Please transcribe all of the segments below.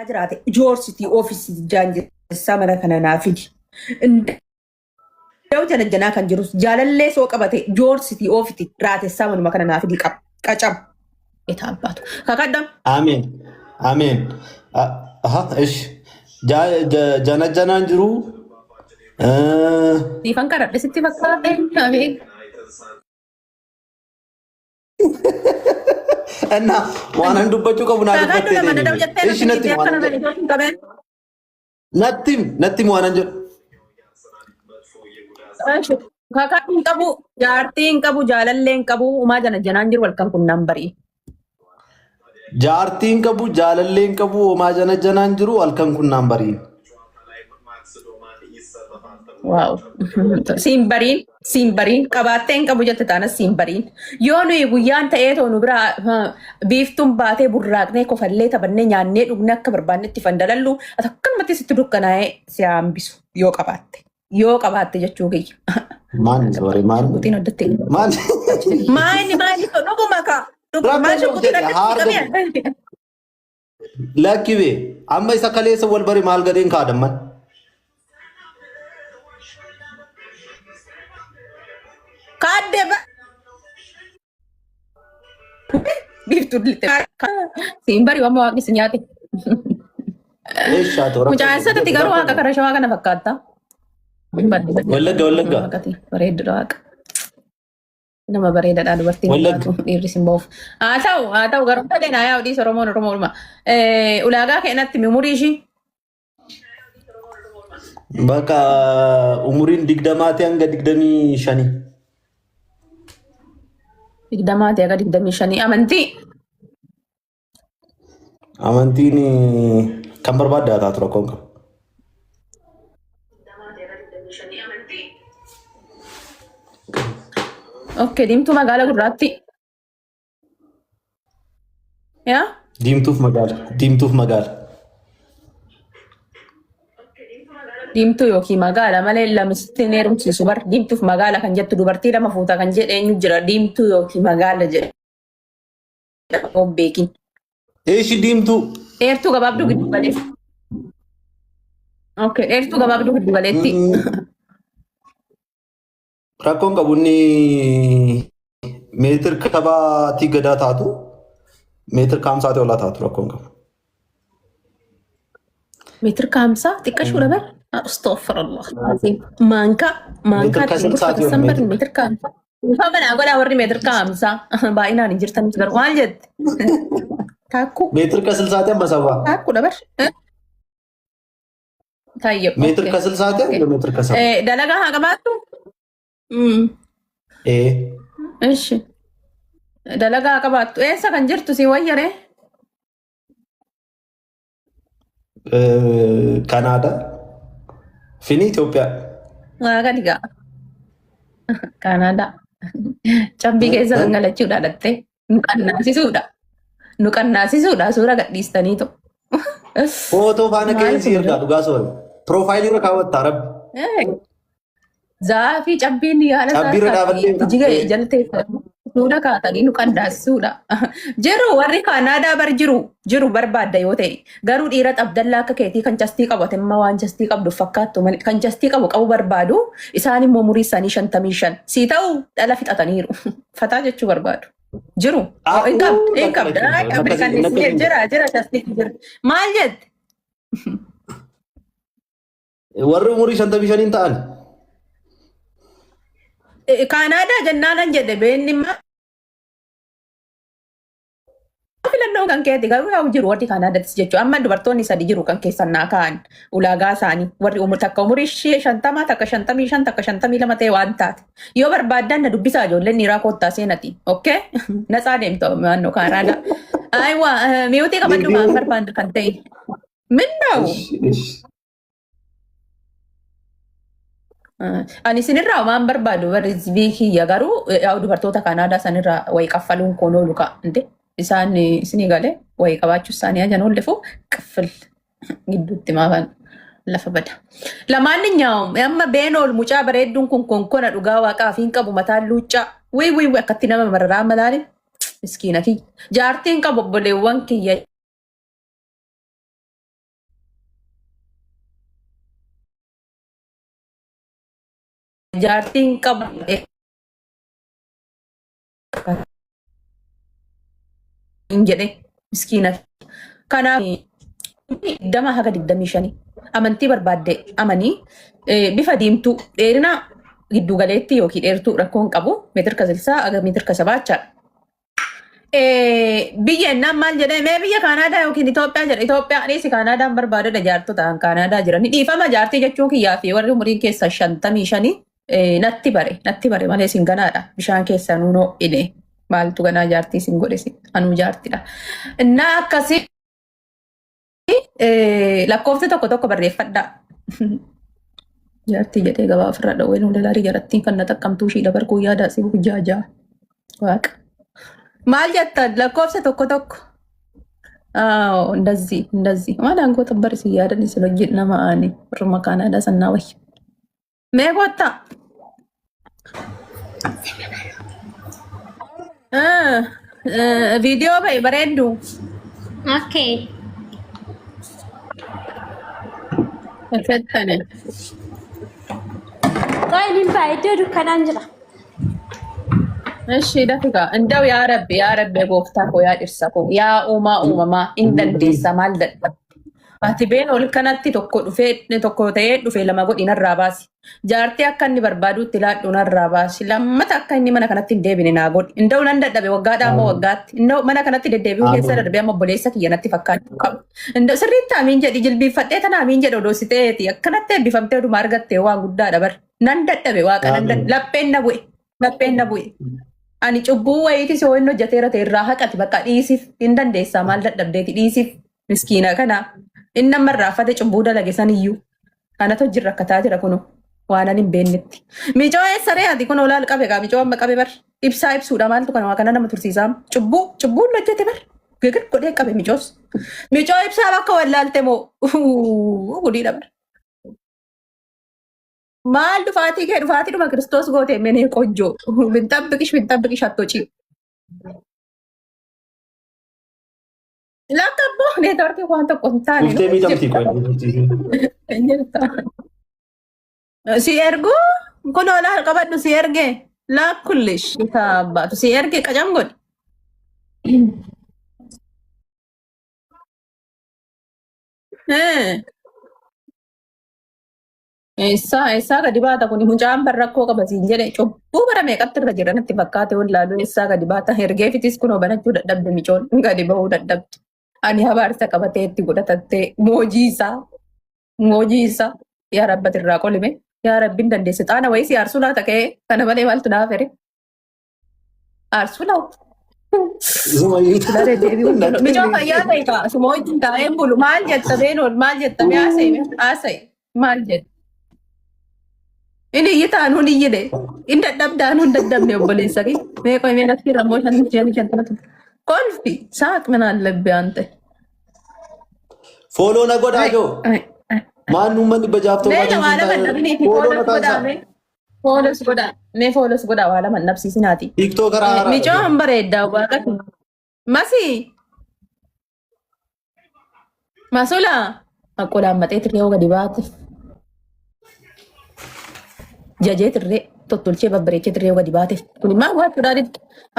jiraate joorsiti oofisii jaanjessaa mana kana naa fidi. Inda'u janajjanaa kan jirus jaalallee soo qabate joorsiti oofiti raatessaa manuma kana naa fidi qacabu. Etaan baatu. Kakadam. Amiin. Amiin. Aha, ish. Janajjanaan jiru. Siifan kadhadhe sitti fakkaate. Amiin. እና ዋናን ዱበቹ ቀቡና ዱበቴ እሺ ነቲም ዋናን ጀ ካካን ቀቡ ጃርቲን ቀቡ ጃለሌን ቀቡ ኡማ ጀነጀናን ጅሩ ወልከን ኩናን በሪ ጃርቲን ቀቡ ጃለሌን ቀቡ ኡማ ጀነጀናን ጅሩ ወልከን ኩናን በሪ ዋው Simbariin qabaatteen qabu jette taana simbariin yoo nuyi guyyaan ta'ee toonu bira biiftuun baatee burraaqnee kofallee taphannee nyaannee dhugne akka barbaannetti fandalallu akkanumatti sitti dukkanaa'ee si hambisu yoo qabaatte jechuu kiyya. Maali dhuguma ka lakkibee amma isa kaleessa wal bari maal gadeen kaadamman. Kadeba. Biftu lite. Simbari wamo waqni sinyati. Mucaan isa tati garuu waaqa kara shawaa kana fakkaata. Wallagga. Bareeddu waaqa. Nama bareedaadha dubartiin dhiirri simboof. Haa ta'u garuu ta'e naa yaa odii Oromoo. Ulaagaa keenyatti umurii ishii. Bakka umuriin 20 hanga 25. 20 hanga 25 amantii. Amantiin kan barbaaddaa taatu rakkoon qabu. Okay, diimtuu magaalaa gurraatti. Yaa? Diimtuuf magaala. Diimtuu yookiin magaala malee lamsitti neerumsiisu bar diimtuuf magaala kan jettu dubartii lama fuuta kan jedhe eenyu jira diimtuu yookiin magaala jedhe. Beekin. Eeshi diimtuu. Dheertuu gabaabduu giddu galeetti. Okay, dheertuu gabaabduu giddu galeetti. Rakkoon qabu inni meetir kabaatii gadaa taatu meetir kaamsaati olaa taatu rakkoon qabu. Meetir kaamsaa xiqqashuudha bar. Astaghfirullah. Maanka sambar meetir kaamsaa. Mana godhaa warri meetir kaamsaa baay'inaan hin jirtan garuu maal jette? Taakku. Meetir kasilsaati amma sabaa. Taakkuudha bar. Tayyib. Meetir kasilsaati amma meetir kasaba. Dalagaa haa qabaattu? Ishi. Dalagaa haa qabaattu. Eessa kan jirtu si wayyaree? Kanada. Fini Itoophiyaa. Waaqa dhigaa. Kanada. Cabbii keessa gangalachuudha dhattee. Nu qannaasisuudha suura gadhiistaniitu. Footoo faana keessi ergaa dhugaa soore. Piroofaayilii irra kaawwattaa rabbi. Zaafii cabbiin yaala isaa jiga jaltee suura kaatanii nu qannaasisuudha. Jiru warri Kanaadaa bar jiru barbaadda yoo ta'e garuu dhiira xabdallaa akka keetii kan castii qabate immoo waan castii qabdu fakkaattu kan castii qabu barbaadu isaan immoo umurii isaanii 55 sii ta'u dhala fixataniiru fataa jechuu barbaadu. Jiru. Hin qabda. Jira castii jira. Maal jette? Warri umurii 55 ta'an. Kanaadaa jennaanan jedhe beennimmaa. Filannoo kan keetti garuu yaa jiru warri Kanaadaattis jechuudha. Amma dubartoonni 3 jiru kan keessan naa ka'an ulaagaa isaanii warri takka umurii 50 takka 55 takka 52 ta'e waan taate. Yoo barbaaddan na dubbisaa ijoolleen dhiiraa koottaa seenati. Okay? Natsaa deemtu naannoo Kanaadaa. Aywa mi'ootii qabaddu maan barbaaddu kan ta'e. Minnaa'u. Ani isinirraa waan barbaadu warri kiyya garuu dubartoota Kanaadaa sanirraa wayii kaffaluun koon oolu ka'a. Isaan isinii galee wayii qabaachuu isaanii ajan oollefu qaffal gidduutti maafan lafa bada. Lamaan nyaa'u amma beenool mucaa bareedduun kun konkona dhugaa waaqaa fi hin qabu mataan luuccaa. Wii akkatti nama mararaa malaali. Miskiina kiyya. Jaartiin qabu obboleewwan kiyya. jaartiin qabu hin jedhe miskiina. Kanaaf dama haga 25 amantii barbaadde amanii bifa diimtuu dheerina giddu galeetti yookiin dheertuu rakkoon qabu meetir kasilsaa aga meetir kasabaachaa. Biyya innaan maal jedhee mee biyya Kaanaadaa yookiin Itoophiyaa jedha. Itoophiyaa dhiisi Kaanaadaan barbaadudha jaartota Kaanaadaa jirani. Dhiifama jaartii jechuun kiyyaa fi warri umuriin keessa 55 natti bare malee sin ganaadha. Bishaan keessa nuunoo ile maaltu ganaa jaartii sin godhesi anuu jaartidha. Innaa akkasii lakkoofsa tokko barreeffadhaa. Jaartii jedhee gabaa ofirraa dhawwee nu lalaarii jarattiin kan na xaqqamtuu ishii dabarkuu yaadaa si hujjaajaa. Waaqa. Maal jettan lakkoofsa tokko. Ndazii. Maal aangoota barsi yaadan isin hojii nama aane warra Kaanaadaa sannaa wayya. Mee goota? Viidiyoo bahe bareeddu. Okay. Perfettane. Kau ini baik tu kanan jera. እሺ ደፍጋ እንደው ያ ረቢ ጎፍታ ኮ ያ ድርሰኮ ያ ኡማማ እንደንዴሳ ማልደ አቲ ቤን ኦልከናቲ ቶኮ ዱፌ ቶኮ ተዬ ዱፌ ለማጎድ ይነራባሲ ጃርቲ አካኒ በርባዱት ይላዱ ነራባሲ ለመት አካኒ መና ከናቲ እንደቢነ ናጎድ እንደው ነንደደበ ወጋዳ ሞ ወጋት እንደው መና ከናቲ ደደቢው ከሰ ደደበ ሞ ቦሌሰክ የነቲ ፈካት እንደው ስሪታ ሚንጀ ዲጅል ቢፈጤ ተና ሚንጀ ዶዶሲቴ የከናቴ ቢፈምቴ ዱ ማርገቴ ዋ ጉዳ ደበር ነንደደበ ዋ ቀነንደ ለፔነ ቡይ ani cubbuu wayiiti si ho'inno hojjeteera ta'e irraa haqati bakka dhiisif hin dandeessaa maal dadhabdeeti dhiisif miskiina kana inni amma irraafate cubbuu dalage saniyyuu kanatu hojii rakkataa jira kunu waan ani hin beeknetti. Micoo eessa re'aati kun olaal qabe gaa micoo amma qabe bar ibsaa ibsuudha maaltu kana nama tursiisaa cubbuun hojjete bar gagir godhee qabe micoos micoo ibsaa bakka wallaalte moo gudiidha bar. Maal dhufaatii dhuma Kiristoos goote menee qojjoo binxabbiqish hattochi. Lakkabbo neetworkii waan tokko hin taane. Dhuftee miidhamti qoy. Si ergu kun olaal qabadhu si erge lakkullish baatu si erge qacam godhi. Eessaa gadi baata kun mucaan barrakkoo qaba siin jedhe cubbuu bara meeqatti irra jira natti fakkaate wallaaluu eessaa gadi baata hergeefitis kunoo banachuu dadhabde micoon gadi bahuu dadhabde. Ani habaarsa qabatee itti godhatattee moojii isaa yaa rabbati irraa qolime yaa rabbiin dandeesse xaana wayii si aarsuu laata ka'ee kana malee maaltu naaf ere aarsuu laata. Micoo fayyaa ta'e kaa suma wajjin taa'ee bulu maal jetta beenoon maal jetta mee haasa'e maal jetta. Ini yitaan hun iyyide in dadhabdaan hun dadhabne obboleessa kee mee qoy mee natti rammoo shan kolfi saaq mana allabbe ante Follow na godhaa joo maan uummanni bajaaftuu Follows godhaa waa lama nabsiisinaati. TikTok karaa Micoo han bareeddaa waaqatu Masula aqulaan maxee tiree gadi baate. Jajee tirree tottolchee babbareechee tirree gadi baate kun immoo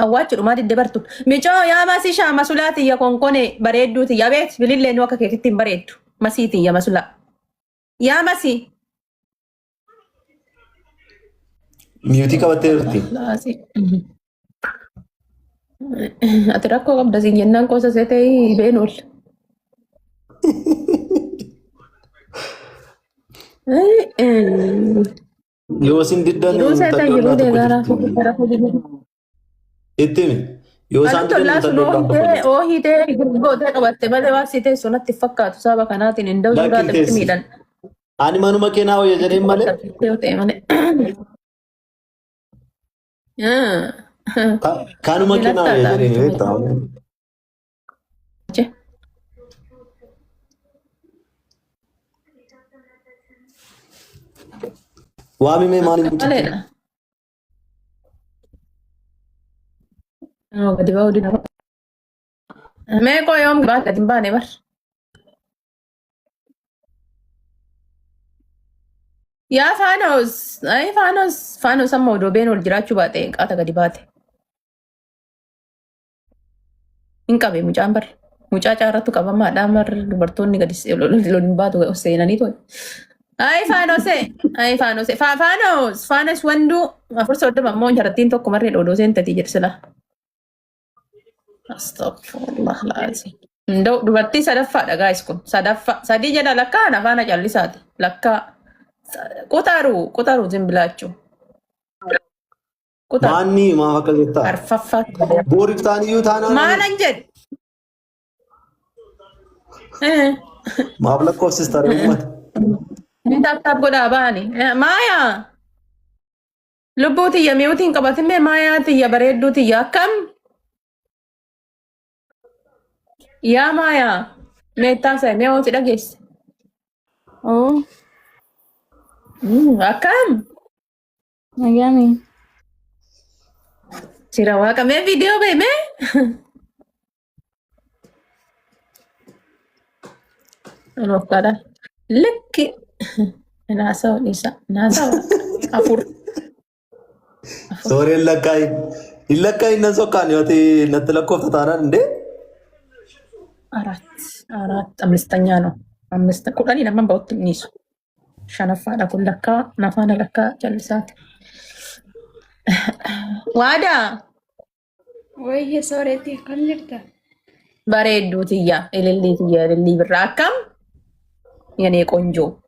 awwaachuudhumaa diddabartu micoo yaa masii shaa masulaa tiyya konkone bareedduu tiyya beet bilillee nu akka keetitti hin bareeddu masii tiyya masulaa yaa masii. Miyuutii qabattee jirti. Ati rakkoo qabda siin jennaan qoosa see ta'ee been ool. Yoo isin diddan ittimi yoo isaan hiitee gurgootee qabatte malee waan siitee sunatti fakkaatu saba kanaatiin hin dawuu irraa miidhan. Ani manuma keenaa wayya jedheen malee. Kanuma keenaa wayya jedheen. Waami mee maaliin guutuu? Gadi ba'uu dina. Mee koo yoom gadi hin baane bar. Yaa Faanos, ay Faanos amma odoo been ol jiraachuu baate qaata gadi baate. Hin qabe mucaan bar. Mucaa caarrattu qabamaadhaan bar dubartoonni gadi lolin baatu seenanii ture. Ay Faanos wanduu afur soddoma ammoo jarattiin tokko marree dhoodoo seentati jedhsila. Astagfirullah laazim. Ndoo dubartii sadaffaadha gaayis kun sadaffaa sadii jedha lakkaan afaan callisaati lakkaa. Qutaru zimbilaachuu. Maanni maaf akka jettaa? Arfaffaatti. Booriif ta'aniyyuu taanaan. Maalan jedhe? Maaf lakkoofsista uummata. Inni taaptaap godhaa baani. Maayaa. Lubbuu tiyya mi'uutiin qabatimee maayaa tiyya bareedduu tiyya akkam? Yaa maayaa. Meettaan saa mi'uuti dhageesse. Oh, Akkam? magami. Sira waaqamee viidiyoo beemee? Lokkaadha. Likki. Naasawa dhiisa. Naasawa. Afur. Sooreen lakkaayin. Hin lakkaayin nan sokkaan yoo natti lakkoofta taanaan indee? Arat. Amistanya no. Kudhanii naman ba'utti niisu. Shanaffaadha kun lakkaa. Nafaana lakkaa callisaati. Waadaa. Wayya sooretti akkam jirta? Bareedduu tiyya. Ilillii birraa akkam? Yanee qonjoo.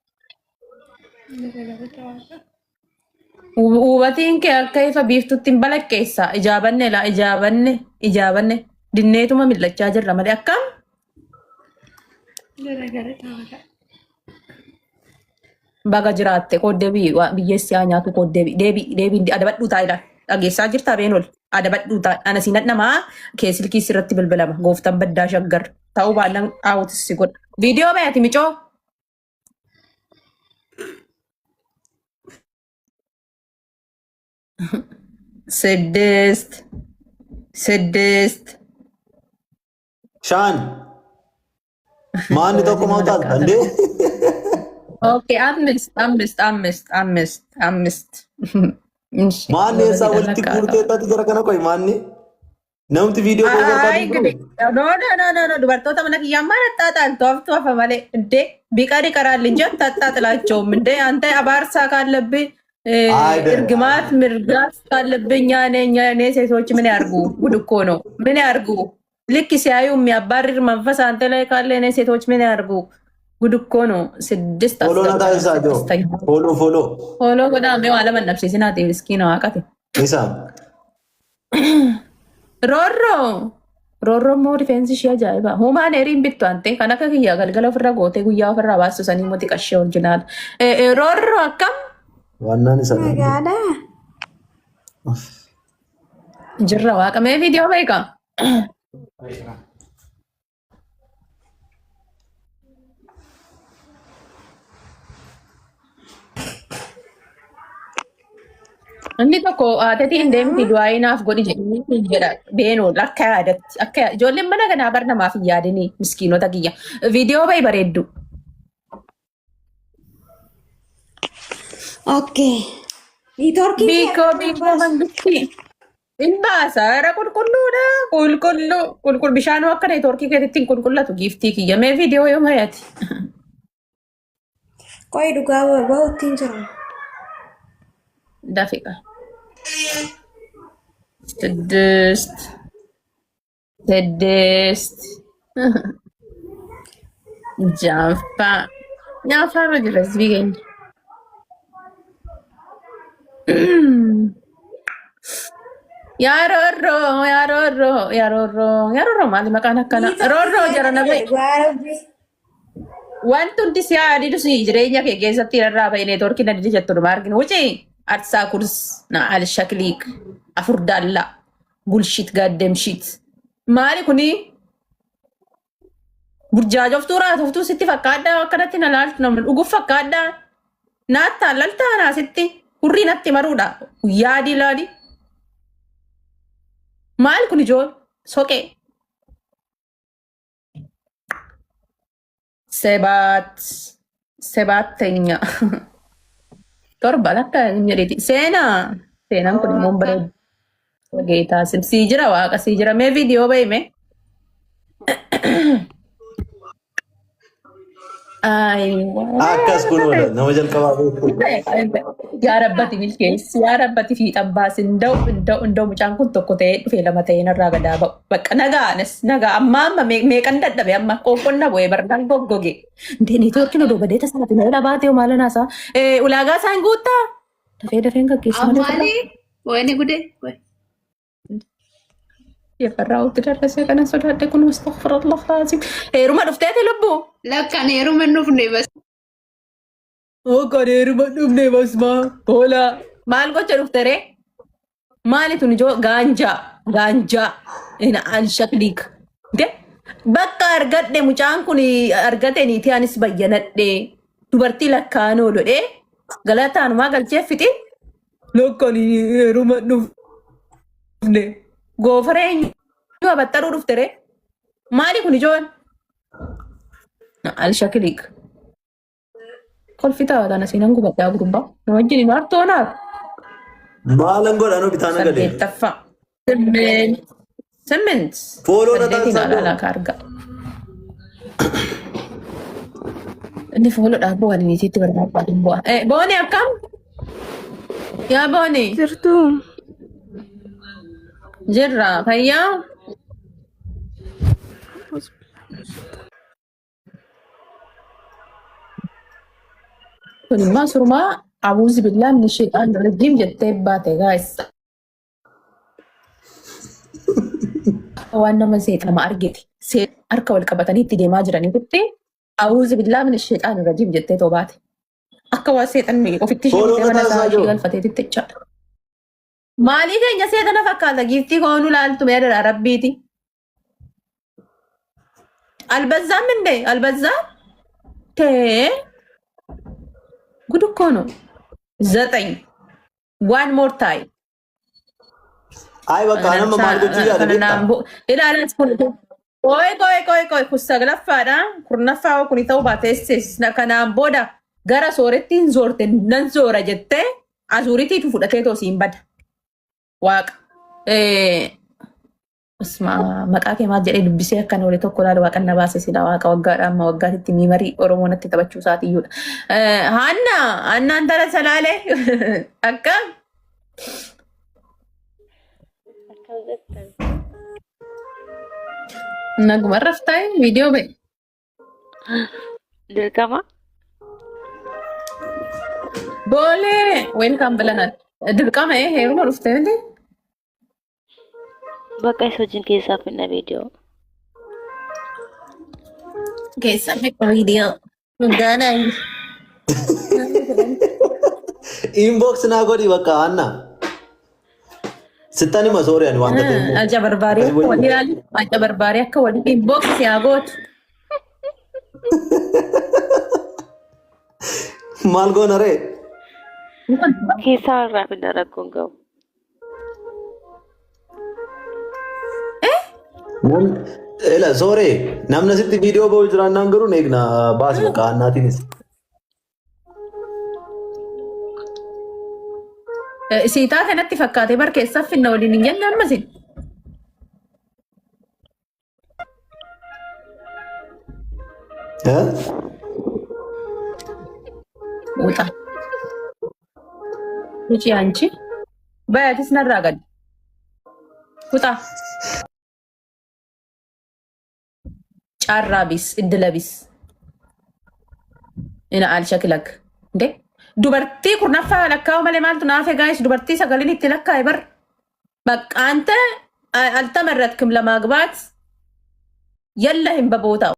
Hubatiin kee akka ifa biiftutti hin balaqqeessa. Ijaabanne. Dinneetuma millachaa jirra malee akkam? Baga jiraatte kooddee biyyeessi haa nyaatu kooddee deebii adabadhuu taa'edha. Dhageessaa jirtaa beenol adabadhuu ta'a. Ana siin hadhamaa keessilkiis irratti bilbilama. Gooftaan baddaa shaggar ta'uu baadhaan dhaawutis si godha. Viidiyoo baay'ati micoo. Siddist. Shaan. Maanni tokko mawtaal dandee? Okay, ammist. Maanni eessaa walitti guurteettati jira kana qoy maanni? Namti viidiyoo koo barbaadu. No. Dubartoota mana kiyyaa maal attaataal tooftofa malee. Indee biqari qaraalli jetta attaatalaachoo. Indee ante abaarsaa kaallabbi እርግማት ምርጋት ካለብኝ እኔ ሴቶች ምን ያርጉ? ጉድ እኮ ነው። ምን ያርጉ? ልክ ሲያዩ የሚያባርር መንፈስ አንተ ላይ ካለ እኔ ሴቶች ምን ያርጉ? ጉድ እኮ ነው። ስድስት ፎሎ ጎዳሜ አለመን ነፍሴ ሲናቴ ምስኪን ነው አቃቴ ሮሮ ሞ ዲፌንስ ሺ አጃይባ ሁማን ኤሪን ቢቱ አንቴ ከነከ ክያ ገልገለ ፍራ ጎቴ ጉያ ፍራ ባሱ ሰኒ ሞቲ ቀሼ ኦሪጂናል ሮሮ አካም ዋናን ሰነ Magaala. ጅራ ዋቀሜ ቪዲዮ በይቃ Inni tokko haatatiin deemti du'aayinaaf godhi jedha beenoo akka yaadatti akka ijoolleen mana kanaa bar namaaf hin yaadini miskiinota kiyya viidiyoo bayi bareeddu. Okay. Networking Biikoo mangisti hin baasa era qulqulluudha qulqulluu bishaanuu akka neetworkii keessatti hin qulqullatu giiftii kiyya mee viidiyoo yoo hayati. Qoy dhugaa bahuutti hin jiru. Dafiqa. Seddeest. Jaaffaa. Nyaaffaa irra jira asbii keenya. Yaarorroo maali maqaan akkana? Roorroo jara na bahe. Wanti hundi si yaadidu si jireenya kee keessatti irraa bahee neetworkii na didi jettu dhuma arginu. Wucii arsaa kurs na al shakliik afur daallaa bulshit gaaddemshit. Maali kuni? Burjaajoftuu raatoftuu sitti fakkaaddaa akkanatti na laaltu namni dhuguuf fakkaaddaa. Naattaa laltaa naasitti hurrii natti maruudha. Yaadi laadi. Maali kun ijoon? Soqee. Sebaatteenya. torba lakka hin jedhiti. Seenaan kun immoo bareedu. Geetaa sii jira waaqa sii jira mee viidiyoo bahime. Akkas kun ola nama jalqabaa yaa rabbati milkeessi yaa rabbati fiixan baasi inda'u mucaan kun tokko ta'ee dhufee lama ta'ee narraa gadaa ba'u bakka nagaa amma meeqan dadhabe amma qoqqonna bu'ee barnaan goggoge indee neetwoorkiin odoo badeeta isaati na ila baatee maalan haasaa ulaagaa isaan guuttaa dafeen gaggeessu Ammaali wayni gude Yefarraa utti darasee kanan sodaadhe kun astaghfirullah laazim heeruma dhufteeti lubbuu lakkan heeruma dhufne bas. Kan heeruma dhufne basmaa hoolaa maal gocha dhuftere maalitun ijoo gaanjaa ina alshakliik bakka argadhe mucaan kun argate niitii anis bayyanadhe dubartii lakkaan oolodhe galataanumaa galchee fixi lakkan heeruma dhufne goofaree yoo abattaruu dhuftere maali kun ijoon alshakliik kolfitaa waan asiin gubadhaa gurbaa na wajjin hin hartoonaaf maalan godhanuu bitaana galee. saddeettaffaa simmint Fooloo na saddeetiin taasisaa alaalaa kaarga inni fooloodhaa bu'aan niitiitti barbaadaan bu'a booni akkam yaa booni Jirtu. jirra fayyaa kun immoo surmaa abuuzi billaa min shaytaan rajim jettee baate gaayis waan nama seexama argite harka wal qabatanii itti deemaa jiranii kutti abuuzi billaa min shaytaan rajim jettee too baate akka waa seexan ofitti Fooloo mana mataa isaa isaa jiru. galfateetitti jechaadha. Maalii keenya seexana fakkaata giiftii koonuu laaltu meedha rabbiiti. Albazzaan mindee albazzaan tee ጉድ እኮ ነው። 9 one more time Ay bakka nama maal gochuu yaada beektaa? ilaalas kun ቆይ ኩሰግለፋadha kurnaffaa kun ta'uu baateessis kanaan booda gara soorettiin zoorte nan zoora jettee azuuritiitu fudhatee toosiin bada waaqa maqaa kee maal jedhee dubbisee akkan oole tokko laala waaqan na baase sila waaqa waggaadha amma waggaatitti miimarii oromoo natti taphachuu isaatiiyyuudha. Hannaan tara salaalee akka naguma raftaa viidiyoo ba'e. Dirqama. Boolee welkaam bilanal dirqama heeruma dhuftee miti. Bakka isa wajjin keessaa finna viidiyoo. Keessa fiqa viidiyoo. Gaanaa Inbox naa godhi bakka Anna. Sittani masooriyaan waan ta'eef. Alja barbaarii akka wali ilaali. Alja barbaarii akka wali inbox yaa gootu. Maal goona ree? Keessaa irraa finna rakkoon gahu. Ela sooree namni asitti viidiyoo ba'uu jiraannaan garuu eegna baasi bakka Annaatiinis. Siitaa kanatti fakkaatee barkeessaaf finna waliin hin jenne ammasin. Wuxa. Wuci anchi. Bayatis narraa gadi. Wuxa. Caarraa bis iddila bis. Ina alshakilak. Nde? Dubartii kurnaffaa lakkaa'u malee maaltu naafee gaayis dubartii sagaleen itti lakkaa'e bar. Bakka anta altama irratti kim lamaa gabaat yalla hin baboota.